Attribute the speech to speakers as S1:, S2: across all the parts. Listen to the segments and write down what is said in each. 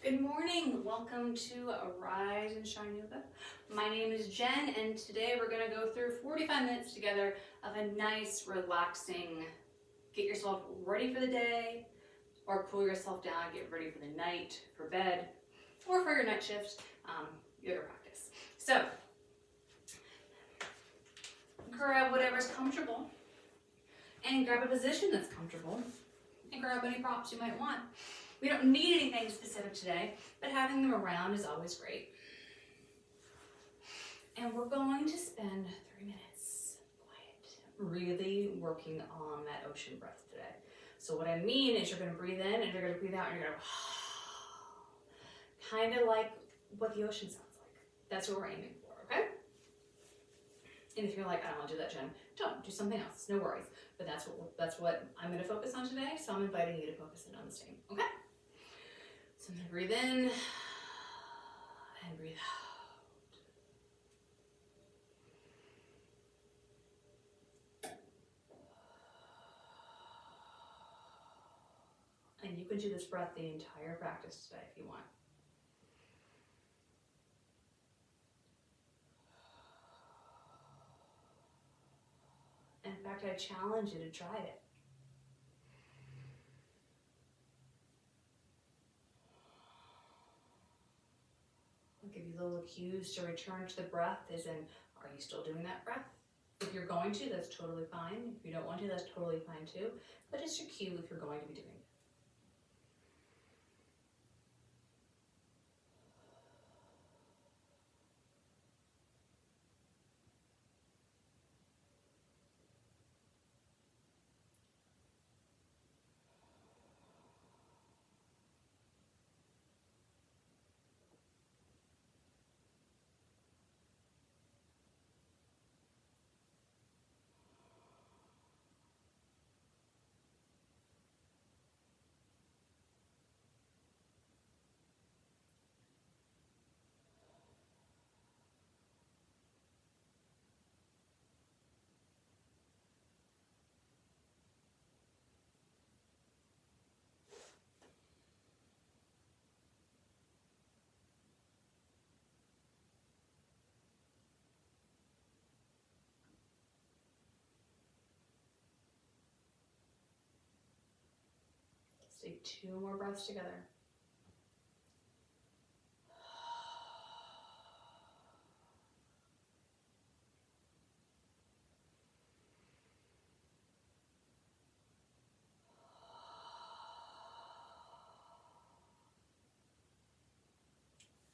S1: Good morning. Welcome to Rise and Shine Yoga. My name is Jen, and today we're going to go through 45 minutes together of a nice, relaxing, get yourself ready for the day, or cool yourself down, get ready for the night, for bed, or for your night shift yoga practice. So, grab whatever's comfortable, and grab a position that's comfortable, and grab any props you might want. We don't need anything specific today, but having them around is always great. And we're going to spend 3 minutes quiet, really working on that ocean breath today. So what I mean is you're going to breathe in and you're going to breathe out and you're going to kind of like what the ocean sounds like. That's what we're aiming for, okay? And if you're like, I don't want to do that, Jen, don't. Do something else. No worries. But that's what I'm going to focus on today, so I'm inviting you to focus in on the same, okay? So I'm going to breathe in and breathe out. And you can do this breath the entire practice today if you want. In fact, I challenge you to try it. I'll give you little cues to return to the breath, as in, are you still doing that breath? If you're going to, that's totally fine. If you don't want to, that's totally fine too. But it's your cue if you're going to be doing it. Let's take 2 more breaths together.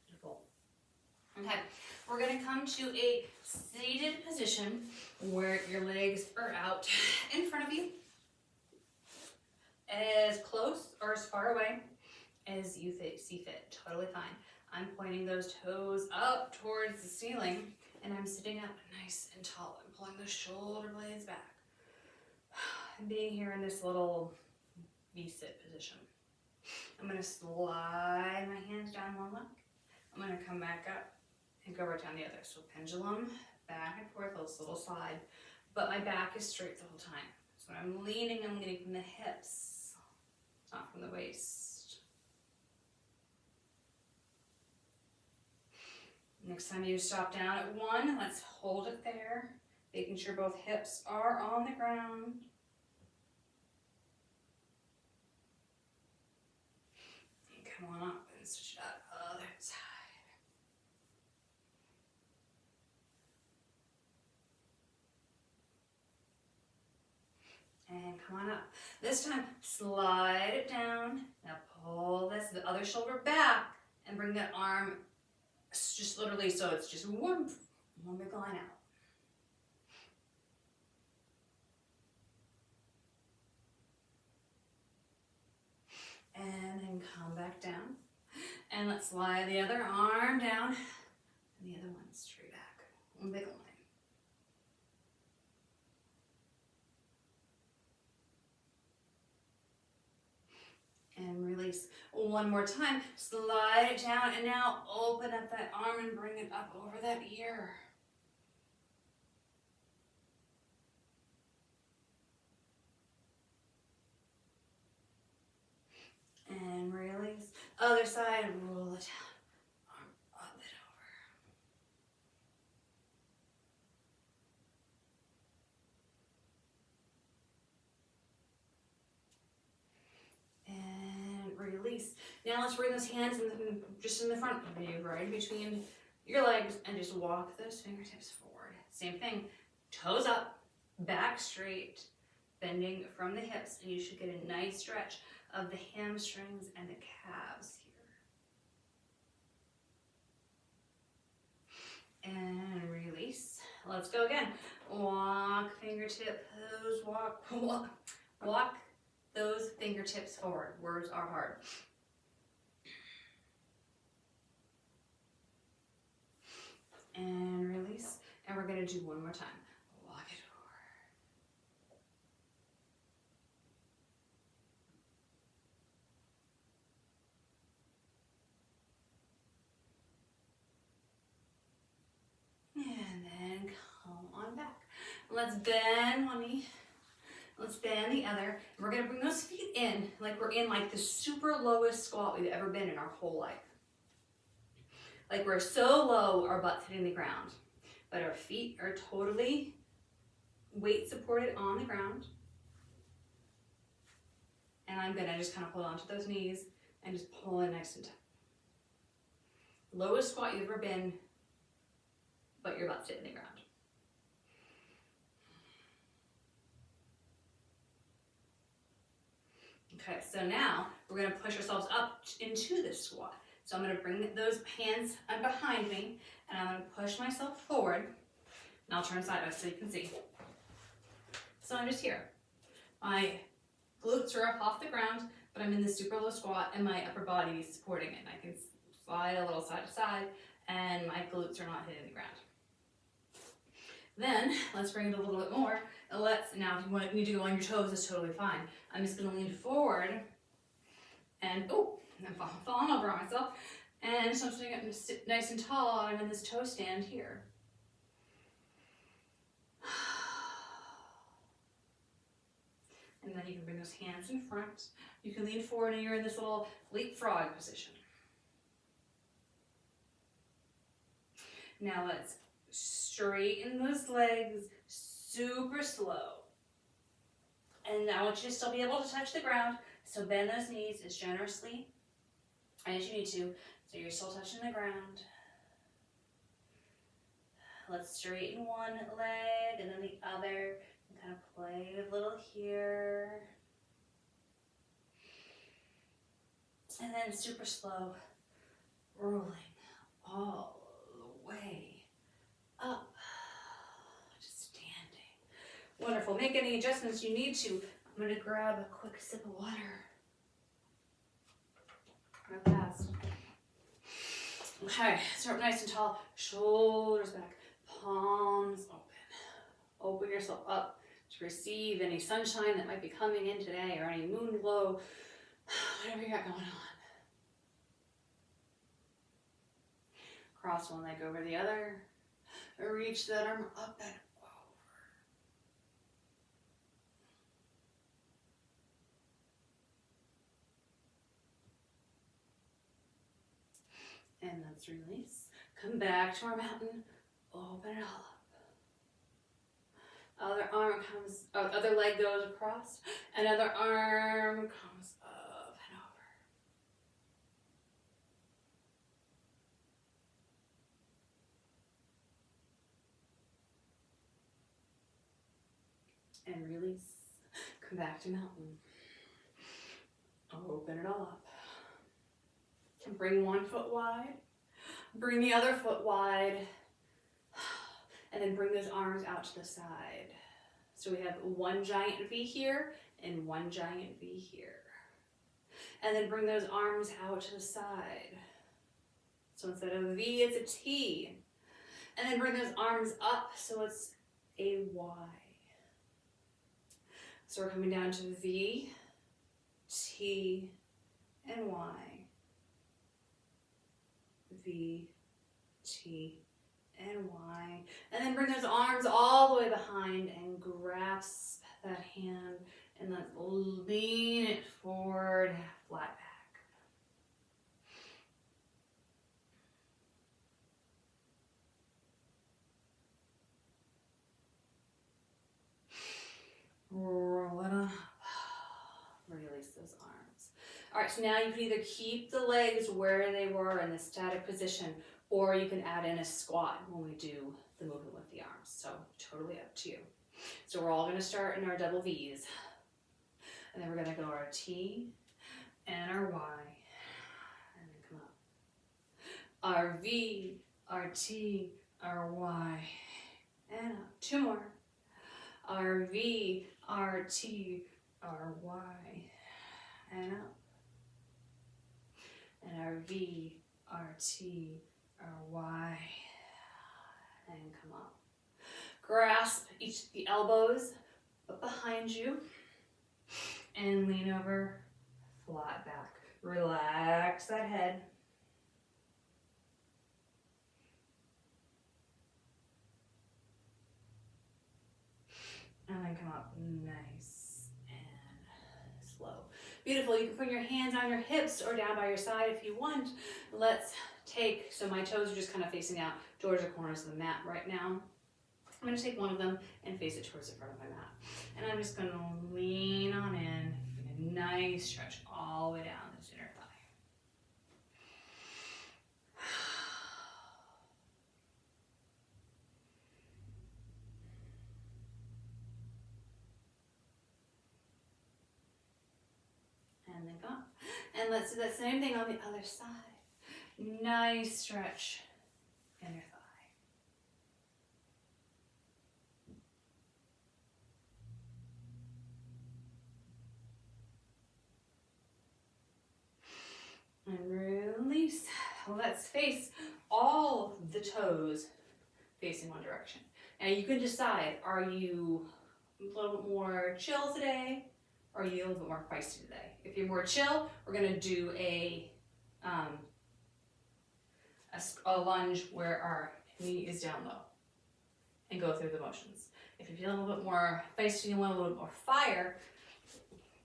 S1: Beautiful. Okay, we're going to come to a seated position where your legs are out in front of you, as close or as far away as you see fit. Totally fine. I'm pointing those toes up towards the ceiling, and I'm sitting up nice and tall. I'm pulling the shoulder blades back. And being here in this little V-sit position. I'm going to slide my hands down one leg. I'm going to come back up and go right down the other. So pendulum, back and forth, a little slide. But my back is straight the whole time. So when I'm leaning from the hips, not from the waist. Next time you stop down at 1, let's hold it there, making sure both hips are on the ground. And come on up and switch it up other side. And come on up. This time, slide it down. Now pull the other shoulder back and bring that arm just literally so it's just one big line out. And then come back down. And let's slide the other arm down and the other one straight back. One big line. And release. One more time. Slide it down and now open up that arm and bring it up over that ear. And release. Other side. and roll it down. Arm up and over. And release. Now let's bring those hands just in the front of you, right between your legs, and just walk those fingertips forward. Same thing, toes up, back straight, bending from the hips, and you should get a nice stretch of the hamstrings and the calves here. And release. Let's go again. Walk fingertip pose, walk those fingertips forward. Words are hard. And release. And we're gonna do one more time. Walk it over. And then come on back. Let's bend one knee. Let's bend the other. We're gonna bring those feet in like we're in like the super lowest squat we've ever been in our whole life. Like we're so low, our butt's hitting the ground, but our feet are totally weight supported on the ground. And I'm gonna just kind of hold on to those knees and just pull in nice and tight. Lowest squat you've ever been, but your butt's hitting the ground. Okay, so now we're gonna push ourselves up into this squat. So I'm gonna bring those hands behind me, and I'm gonna push myself forward, and I'll turn sideways so you can see. So I'm just here. My glutes are up off the ground, but I'm in this super low squat, and my upper body is supporting it. And I can slide a little side to side, and my glutes are not hitting the ground. Then let's bring it a little bit more. Now if you want me to go on your toes, it's totally fine. I'm just gonna lean forward, and I'm falling over on myself. And so I'm sitting up nice and tall, and I'm in this toe stand here. And then you can bring those hands in front. You can lean forward, and you're in this little leapfrog position. Now let's straighten those legs super slow. And I want you to still be able to touch the ground, so bend those knees as generously as you need to, so you're still touching the ground. Let's straighten one leg and then the other, and kind of play a little here. And then super slow, rolling all the way up. Wonderful. Make any adjustments you need to. I'm going to grab a quick sip of water. Real fast. Okay, start nice and tall. Shoulders back. Palms open. Open yourself up to receive any sunshine that might be coming in today, or any moon glow, whatever you got going on. Cross one leg over the other. Reach that arm up and and let's release. Come back to our mountain. Open it all up. Other arm comes, other leg goes across. Another arm comes up and over. And release. Come back to mountain. Open it all up. Bring one foot wide, bring the other foot wide, and then bring those arms out to the side. So we have one giant V here and one giant V here. And then bring those arms out to the side. So instead of a V, it's a T. And then bring those arms up so it's a Y. So we're coming down to V, T, and Y. V, T, and Y. And then bring those arms all the way behind and grasp that hand, and let's lean it forward, flat back. right, now you can either keep the legs where they were in the static position, or you can add in a squat when we do the movement with the arms. So totally up to you. So we're all gonna start in our double V's. And then we're gonna go our T and our Y, and then come up. Our V, our T, our Y, and up. 2 more. Our V, our T, our Y, and up. And our V, our T, our Y, and come up. Grasp the elbows up behind you and lean over, flat back. Relax that head. And then come up nice and slow. Beautiful. You can put your hands on your hips or down by your side if you want. Let's take, so my toes are just kind of facing out towards the corners of the mat right now. I'm going to take one of them and face it towards the front of my mat. And I'm just going to lean on in, a nice stretch all the way down this inner thigh. And then go. And let's do that same thing on the other side. Nice stretch, inner thigh. And release. Let's face all the toes facing one direction. Now you can decide, are you a little bit more chill today, or are you a little bit more feisty today? If you're more chill, we're gonna do a lunge where our knee is down low and go through the motions. If you're feeling a little bit more feisty and want a little bit more fire,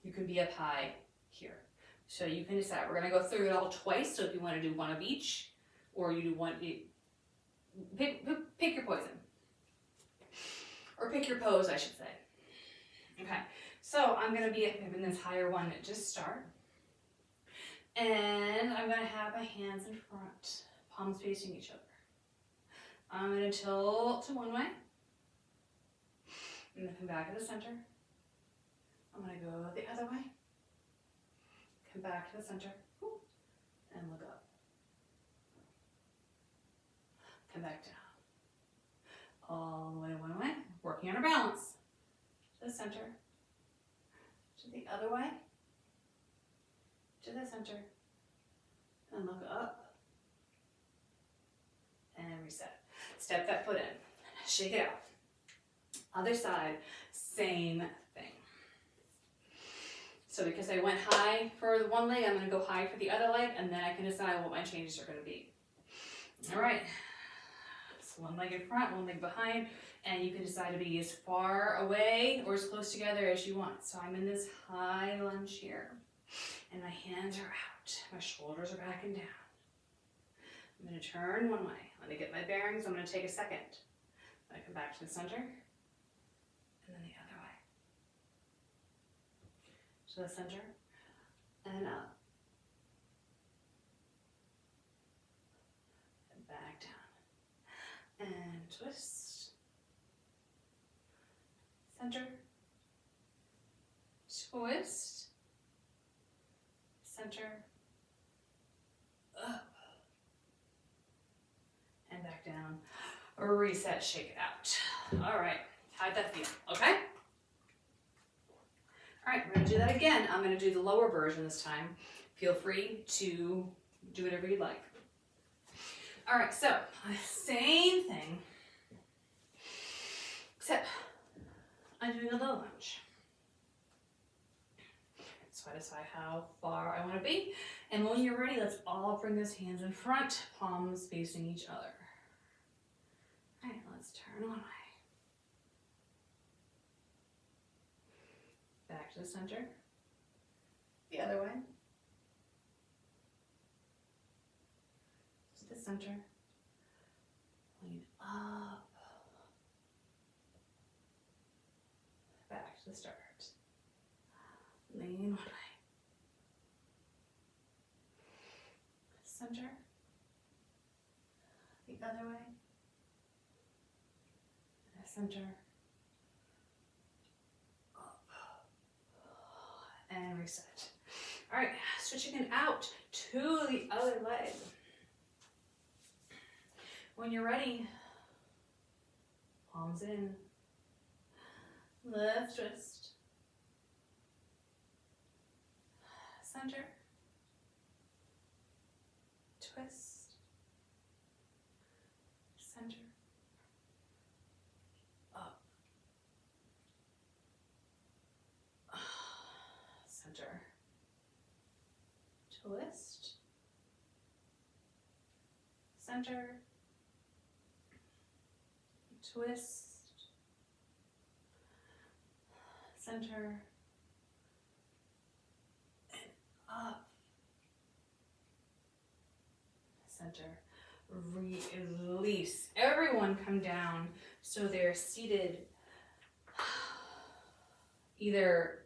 S1: you can be up high here. So you can decide. We're gonna go through it all twice. So if you want to do one of each, or you do one, pick your poison, or pick your pose, I should say. Okay. So I'm gonna be in this higher one to just start, and I'm gonna have my hands in front, palms facing each other. I'm gonna tilt to one way. I'm gonna come back to the center. I'm gonna go the other way. Come back to the center, and look up. Come back down. All the way one way, working on our balance. To the center, to the other way, to the center, and look up, and reset. Step that foot in, shake it out. Other side, same thing. So because I went high for the one leg, I'm gonna go high for the other leg, and then I can decide what my changes are gonna be. All right, so one leg in front, one leg behind, and you can decide to be as far away or as close together as you want. So I'm in this high lunge here, and my hands are out. My shoulders are back and down. I'm gonna turn one way. Let me get my bearings. I'm gonna take a second. I'm gonna come back to the center, and then the other way. To the center, and up. And back down. And twist. Center. Twist. Center. Up. And back down. Reset, shake it out. All right, how'd that feel? Okay? All right, we're gonna do that again. I'm gonna do the lower version this time. Feel free to do whatever you'd like. All right, so same thing, except I'm doing a low lunge. So I decide how far I wanna be. And when you're ready, let's all bring those hands in front, palms facing each other. All right, let's turn one way. Back to the center. The other way. To the center. Lean up. Back to the start. Lean one way. Center. The other way. Center. Up. And reset. All right, switching it out to the other leg. When you're ready, palms in. Left twist. Center. Twist. Center. Up. Center. Twist. Center. Twist. Center. And up. Center. Release. Everyone come down so they're seated either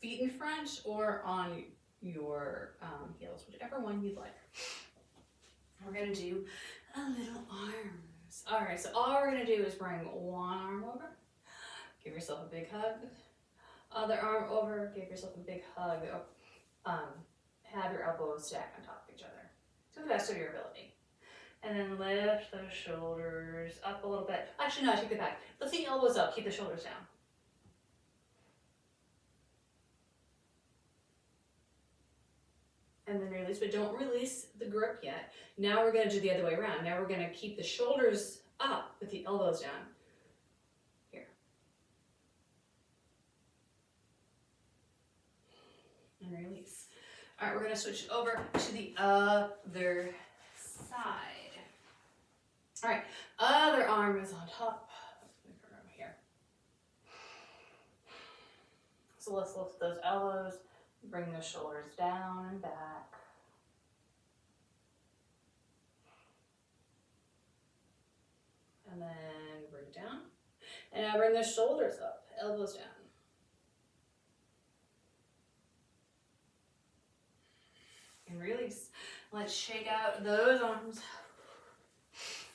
S1: feet in front or on your heels, whichever one you'd like. We're gonna do a little arms. All right, so all we're gonna do is bring one arm over, give yourself a big hug. Other arm over, give yourself a big hug. Have your elbows stack on top of each other to the best of your ability. And then lift those shoulders up a little bit. Actually, no, I take it back. Lift the elbows up, keep the shoulders down. And then release, but don't release the grip yet. Now we're gonna do the other way around. Now we're gonna keep the shoulders up with the elbows down. Here. And release. All right, we're gonna switch over to the other side. All right, other arm is on top. Let's make room here. So let's lift those elbows, bring those shoulders down and back. And then bring it down. And now bring the shoulders up, elbows down. And release. Let's shake out those arms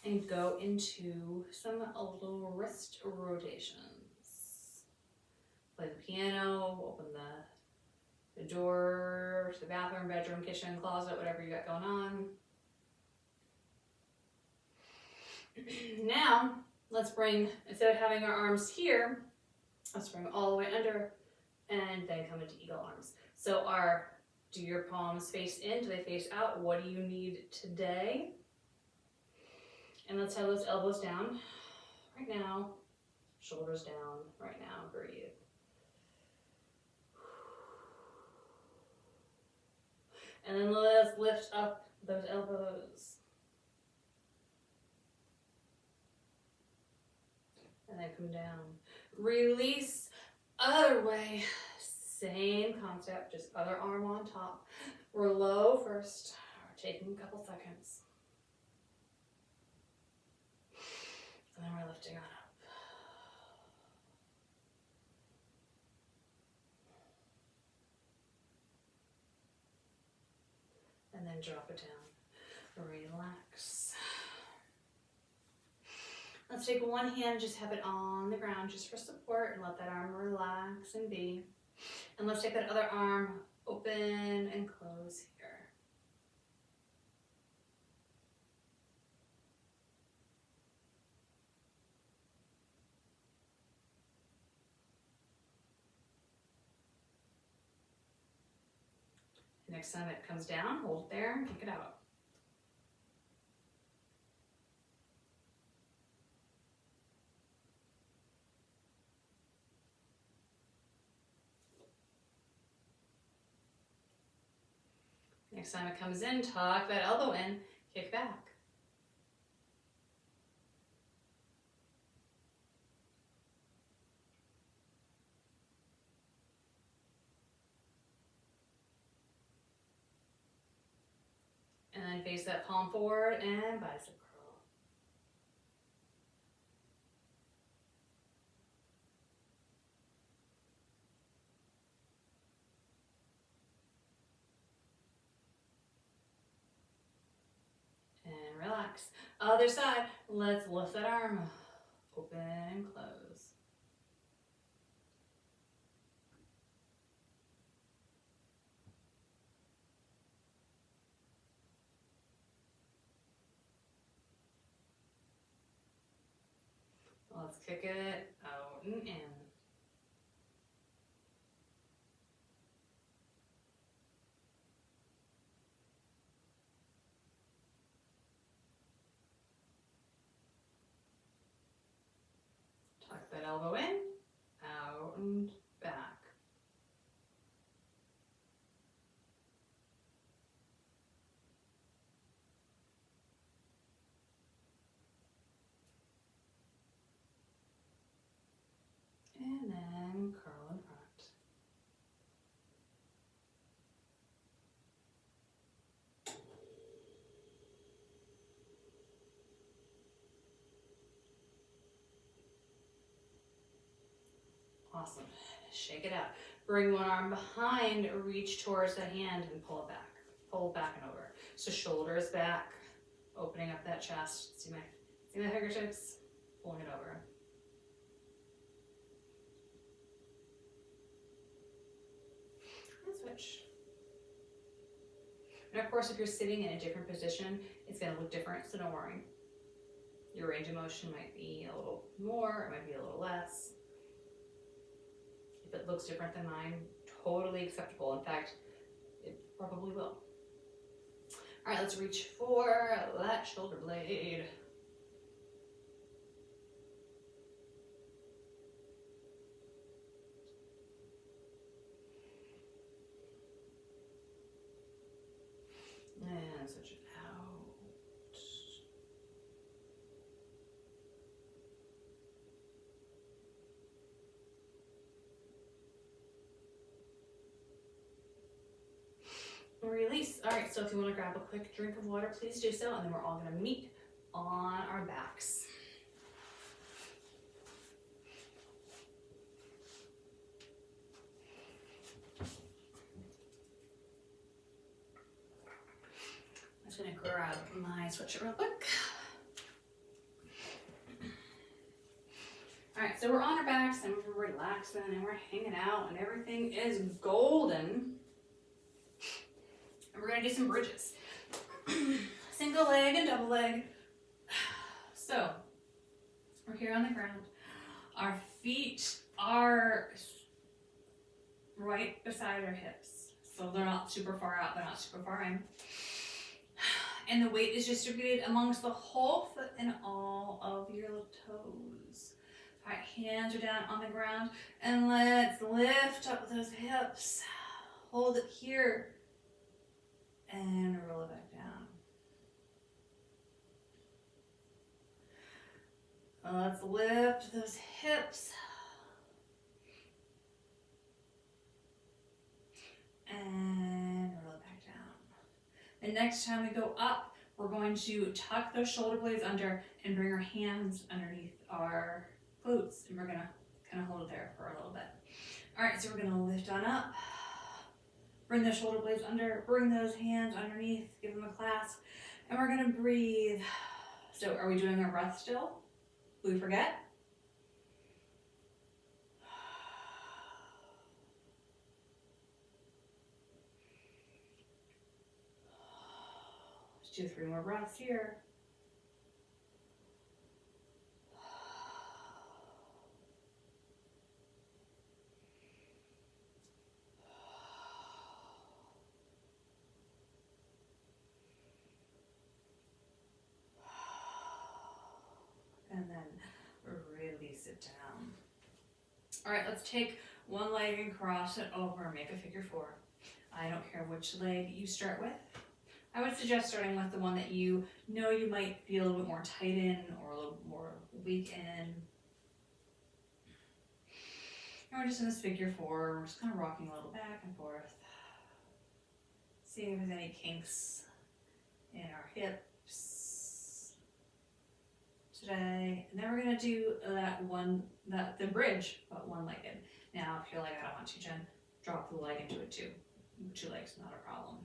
S1: and go into some little wrist rotations. Play the piano, open the door to the bathroom, bedroom, kitchen, closet, whatever you got going on. Now, let's bring, instead of having our arms here, let's bring all the way under and then come into eagle arms. So do your palms face in? Do they face out? What do you need today? And let's have those elbows down right now, shoulders down right now, breathe. And then let's lift up those elbows. And then come down. Release, other way. Same concept, just other arm on top. We're low first. We're taking a couple seconds. And then we're lifting on up. And then drop it down. Relax. Let's take one hand, just have it on the ground just for support and let that arm relax and be. And let's take that other arm open and close here. Next time it comes down, hold it there and kick it out. Next time it comes in, tuck that elbow in, kick back. And then face that palm forward and bicep curl. Other side. Let's lift that arm. Open and close. Let's kick it out and in. Tuck that elbow in, out and back. And then curl in front. Awesome. Shake it out. Bring one arm behind, reach towards the hand and pull it back. Pull back and over. So shoulders back, opening up that chest. See my fingertips? Pulling it over. And switch. And of course, if you're sitting in a different position, it's going to look different, so don't worry. Your range of motion might be a little more, it might be a little less. If it looks different than mine, totally acceptable. In fact, it probably will. All right, let's reach for that shoulder blade. And switch it out. Release. All right, so if you want to grab a quick drink of water, please do so, and then we're all going to meet on our backs. I'm just going to grab my sweatshirt real quick. All right, so we're on our backs and we're relaxing and we're hanging out and everything is golden. And we're gonna do some bridges. Single leg and double leg. So, we're here on the ground. Our feet are right beside our hips. So they're not super far out, they're not super far in. And the weight is distributed amongst the whole foot and all of your little toes. All right, hands are down on the ground. And let's lift up those hips. Hold it here. And roll it back down. Let's lift those hips. And roll it back down. And next time we go up, we're going to tuck those shoulder blades under and bring our hands underneath our glutes. And we're gonna kind of hold it there for a little bit. All right, so we're gonna lift on up. Bring the shoulder blades under, bring those hands underneath, give them a clasp, and we're gonna breathe. So are we doing our breath still? Will we forget? Let's do 3 more breaths here. And then release it down. All right, let's take one leg and cross it over, make a figure 4. I don't care which leg you start with. I would suggest starting with the one that you know you might be a little bit more tight in or a little more weak in. And we're just in this figure 4, we're just kind of rocking a little back and forth. Seeing if there's any kinks in our hips today. And then we're gonna do the bridge, but one-legged. Now, if you're like, I don't want to, Jen, drop the leg into it too. 2 legs, not a problem.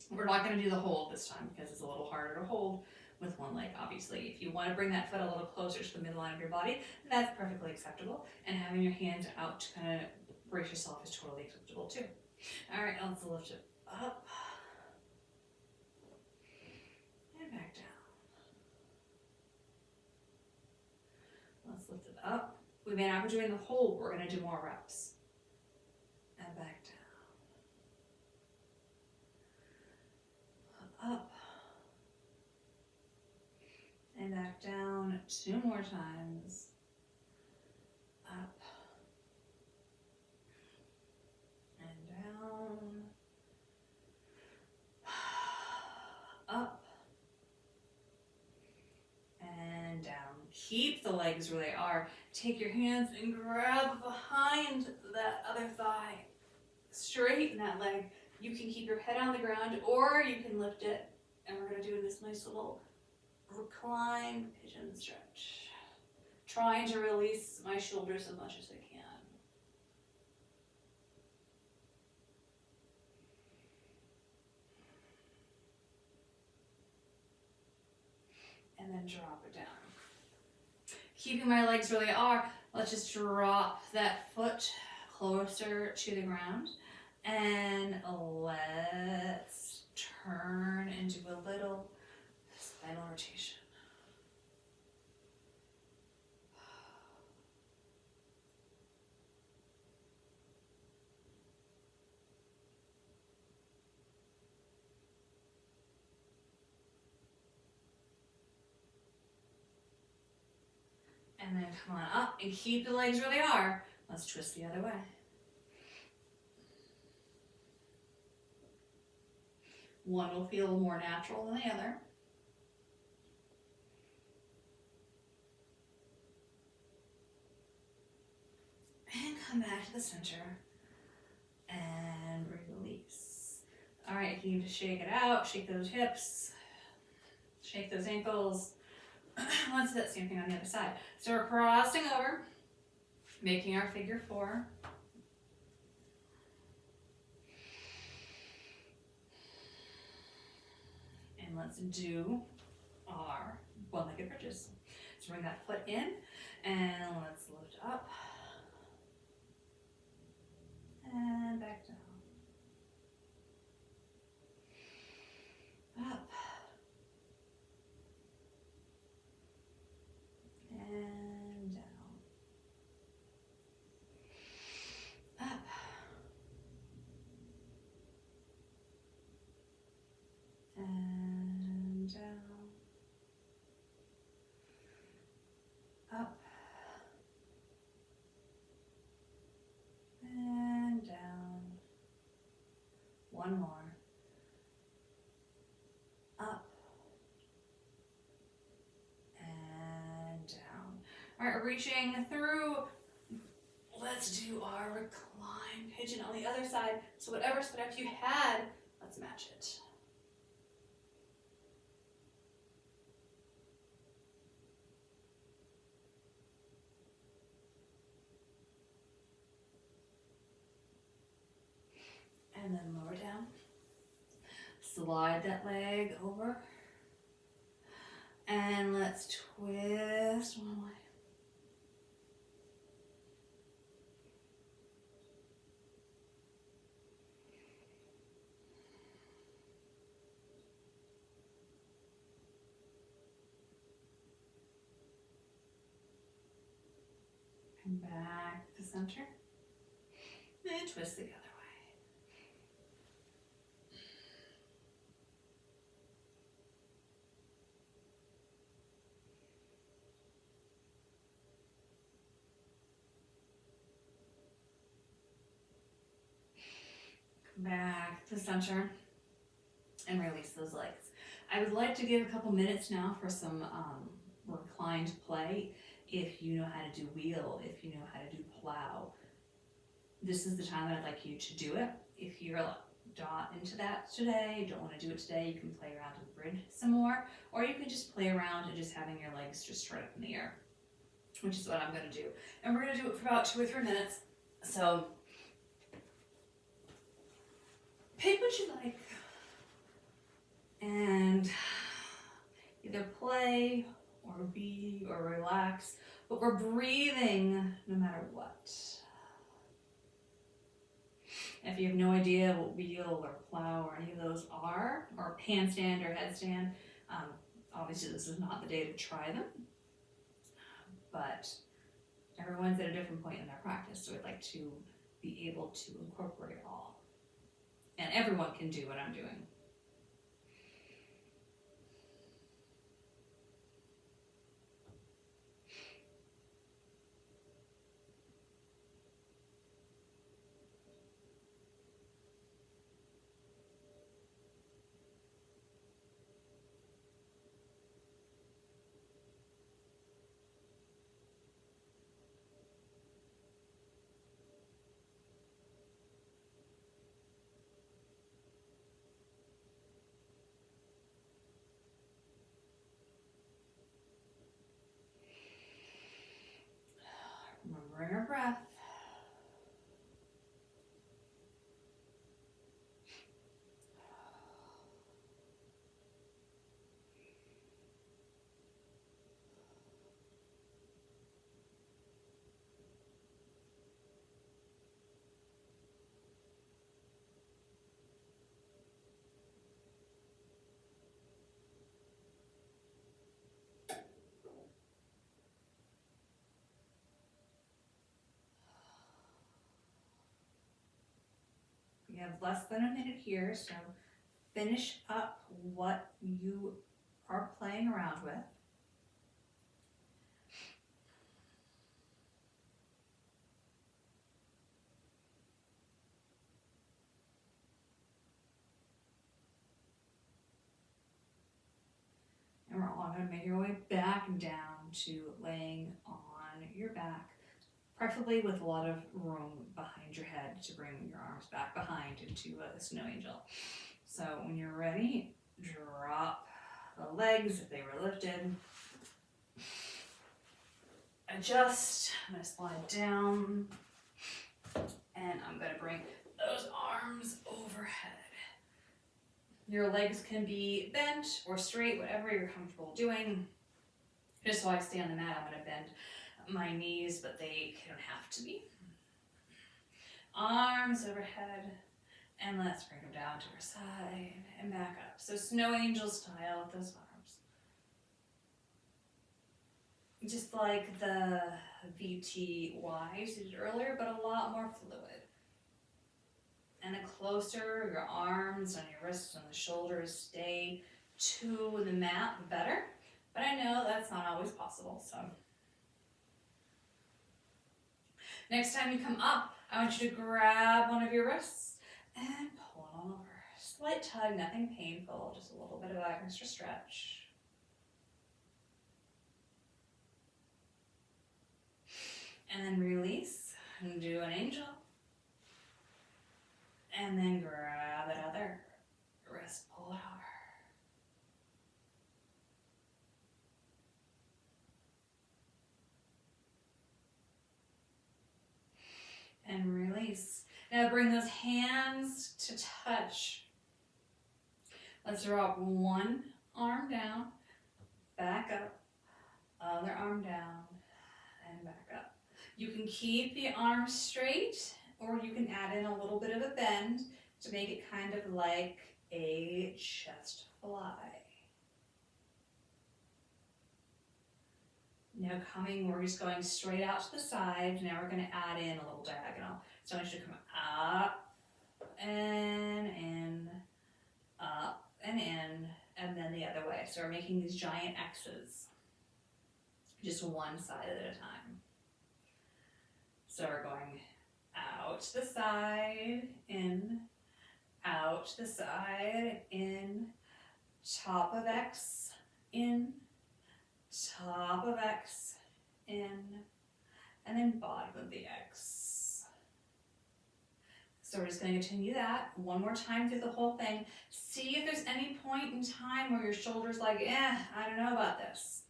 S1: We're not gonna do the hold this time because it's a little harder to hold with one leg, obviously. If you want to bring that foot a little closer to the midline of your body, that's perfectly acceptable. And having your hands out to kind of brace yourself is totally acceptable too. All right, let's lift it up and back down. Let's lift it up. We may not be doing the whole, we're going to do more reps. And back down. Up. And back down 2 more times. Up. And down. Up. And down. Keep the legs where they are. Take your hands and grab behind that other thigh. Straighten that leg. You can keep your head on the ground or you can lift it. And we're going to do this nice little recline pigeon stretch. Trying to release my shoulders as much as I can. And then drop it down. Keeping my legs where they are, let's just drop that foot closer to the ground. And let's turn and do a little spinal rotation. And then come on up and keep the legs where they are. Let's twist the other way. One will feel more natural than the other. And come back to the center and release. All right, you need to shake it out, shake those hips, shake those ankles. Let's do that same thing on the other side. So we're crossing over, making our figure 4. And let's do our one-legged bridges. So bring that foot in and let's lift up and back down. Up. And down. Up. And down. Up. And down. One more. Up. And down. All right, reaching through. Let's do our recline pigeon on the other side. So whatever setup you had, let's match it. And then lower down. Slide that leg over. And let's twist one way. And back to center. And twist the other way. Back to center and release those legs. I would like to give a couple minutes now for some reclined play. If you know how to do wheel, if you know how to do plow, this is the time that I'd like you to do it. If you're not into that today, don't want to do it today, you can play around with the bridge some more, or you can just play around and just having your legs just straight up in the air, which is what I'm going to do. And we're going to do it for about 2 or 3 minutes. So pick what you like and either but we're breathing no matter what. If you have no idea what wheel or plow or any of those are, or handstand or headstand, obviously this is not the day to try them, but everyone's at a different point in their practice, so I'd like to be able to incorporate it all. And everyone can do what I'm doing. Remembering our breath. We have less than a minute here, so finish up what you are playing around with. And we're all going to make your way back down to laying on your back, preferably with a lot of room behind your head to bring your arms back behind into a snow angel. So when you're ready, drop the legs if they were lifted. Adjust. I'm going to slide down, and I'm going to bring those arms overhead. Your legs can be bent or straight, whatever you're comfortable doing. Just so I stay on the mat, I'm going to bend my knees, but they don't have to be. Arms overhead, and let's bring them down to our side and back up. So snow angel style with those arms. Just like the VTY you did earlier, but a lot more fluid. And the closer your arms and your wrists and the shoulders stay to the mat, the better. But I know that's not always possible, so. Next time you come up, I want you to grab one of your wrists and pull it on over. Slight tug, nothing painful, just a little bit of extra stretch. And then release and do an angel. And then grab that other wrist, pull it over. And release. Now bring those hands to touch. Let's drop one arm down, back up, other arm down, and back up. You can keep the arms straight, or you can add in a little bit of a bend to make it kind of like a chest fly. Now we're just going straight out to the side. Now we're going to add in a little diagonal. So I want you to come up and in, up and in, and then the other way. So we're making these giant X's, just one side at a time. So we're going out to the side, in, out to the side, in, top of X, in, top of X, in, and then bottom of the X. So we're just going to continue that one more time through the whole thing. See if there's any point in time where your shoulder's like, I don't know about this.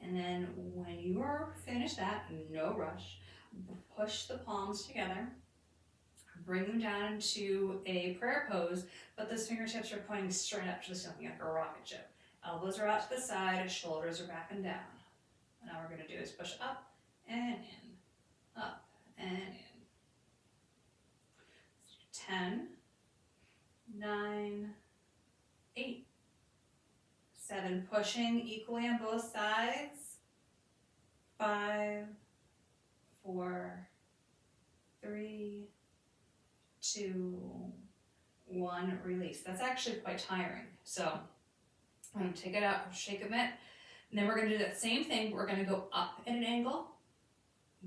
S1: And then when you are finished that, no rush, Push the palms together. Bring them down into a prayer pose, but those fingertips are pointing straight up to the ceiling like a rocket ship. Elbows are out to the side, shoulders are back and down. And all we're going to do is push up and in, up and in. 10, 9, 8, 7, pushing equally on both sides. 5, 4, 3, 2, 1, release. That's actually quite tiring. So I'm going to take it out, shake a bit, and then we're going to do that same thing. We're going to go up at an angle,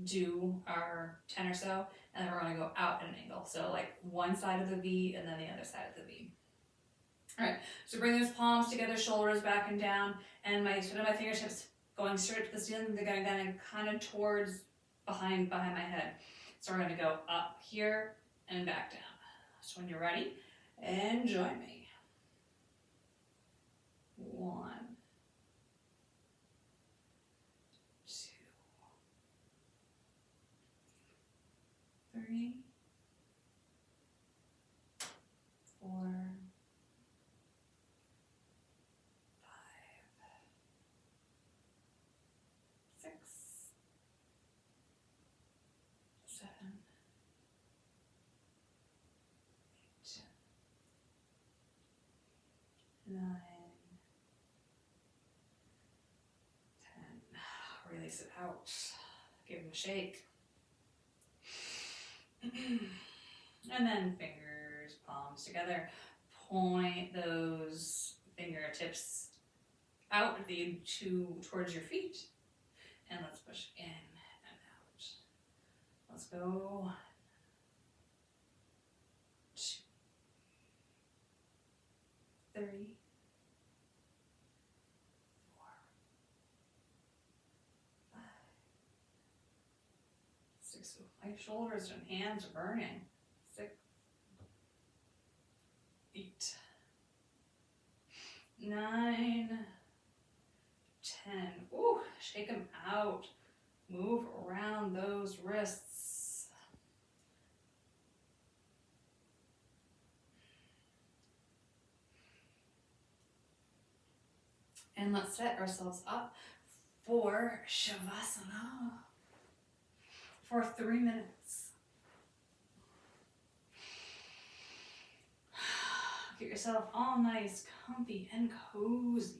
S1: do our 10 or so, and then we're going to go out at an angle. So like one side of the V and then the other side of the V. All right, so bring those palms together, shoulders back and down, and my fingertips going straight to the ceiling. They're going to kind of towards behind my head. So we're going to go up here and back down. So when you're ready, and join me. 1, 2, 3, 4, 5, 6, 7, 8, 9, 10. Release it out. Give them a shake. And then fingers, palms together. Point those fingertips out towards your feet. And let's push in and out. Let's go. 2, 3, 4, 5, 6. My shoulders and hands are burning. 6, 8, 9, 10. Ooh, shake them out. Move around those wrists. And let's set ourselves up for Shavasana for 3 minutes. Get yourself all nice, comfy, and cozy.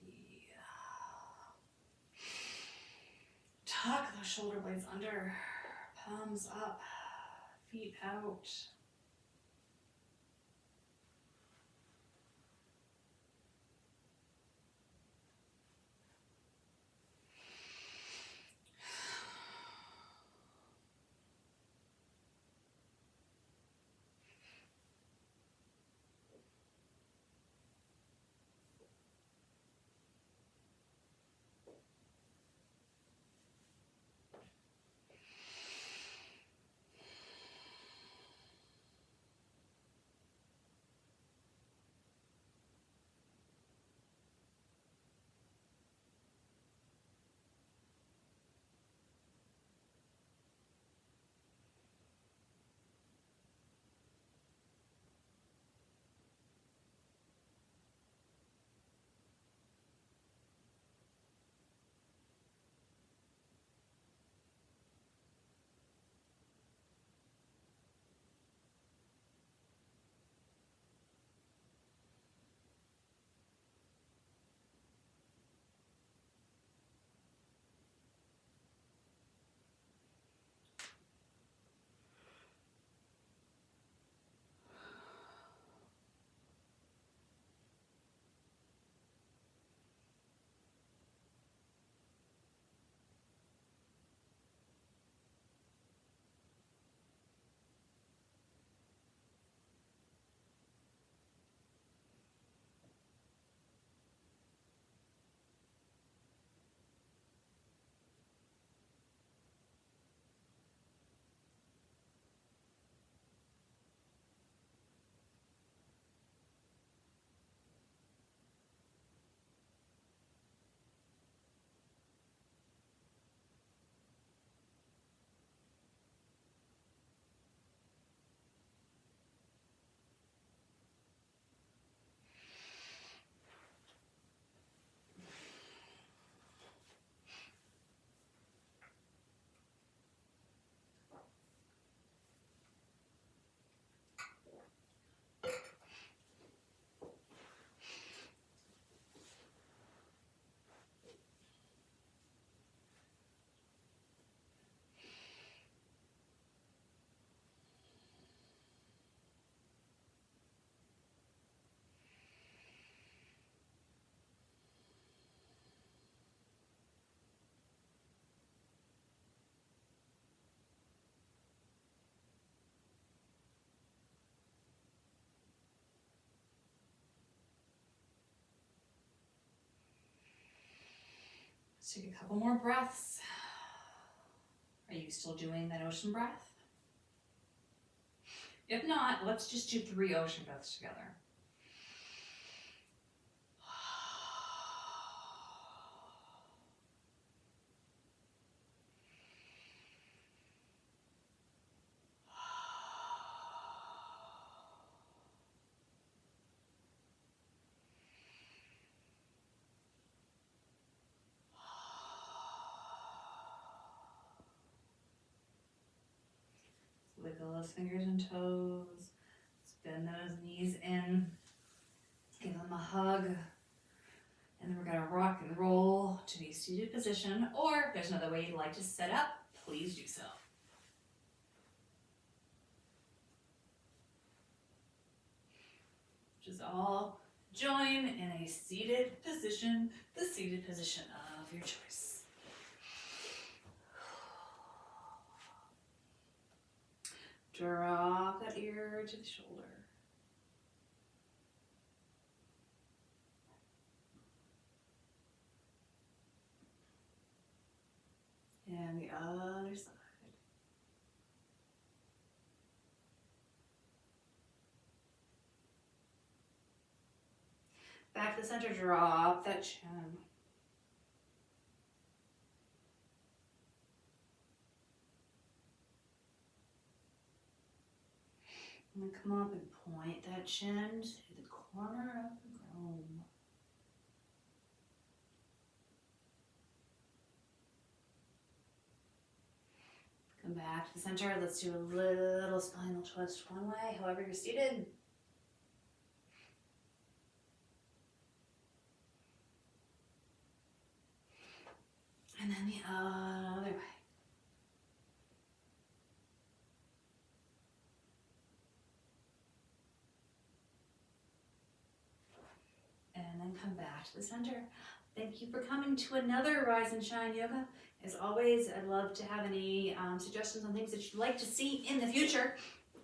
S1: Tuck those shoulder blades under, palms up, feet out. Take a couple more breaths. Are you still doing that ocean breath? If not, let's just do 3 ocean breaths together. Wiggle those fingers and toes. Bend those knees in. Give them a hug. And then we're going to rock and roll to the seated position. Or if there's another way you'd like to sit up, please do so. Just all join in a seated position, the seated position of your choice. Drop that ear to the shoulder. And the other side. Back to the center, drop that chin. And then come up and point that chin to the corner of the room. Come back to the center. Let's do a little spinal twist one way, however you're seated. And then the other way. And then come back to the center. Thank you for coming to another Rise and Shine Yoga. As always, I'd love to have any suggestions on things that you'd like to see in the future.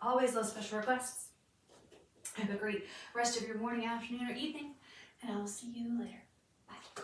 S1: Always those special requests. Have a great rest of your morning, afternoon, or evening, and I'll see you later. Bye.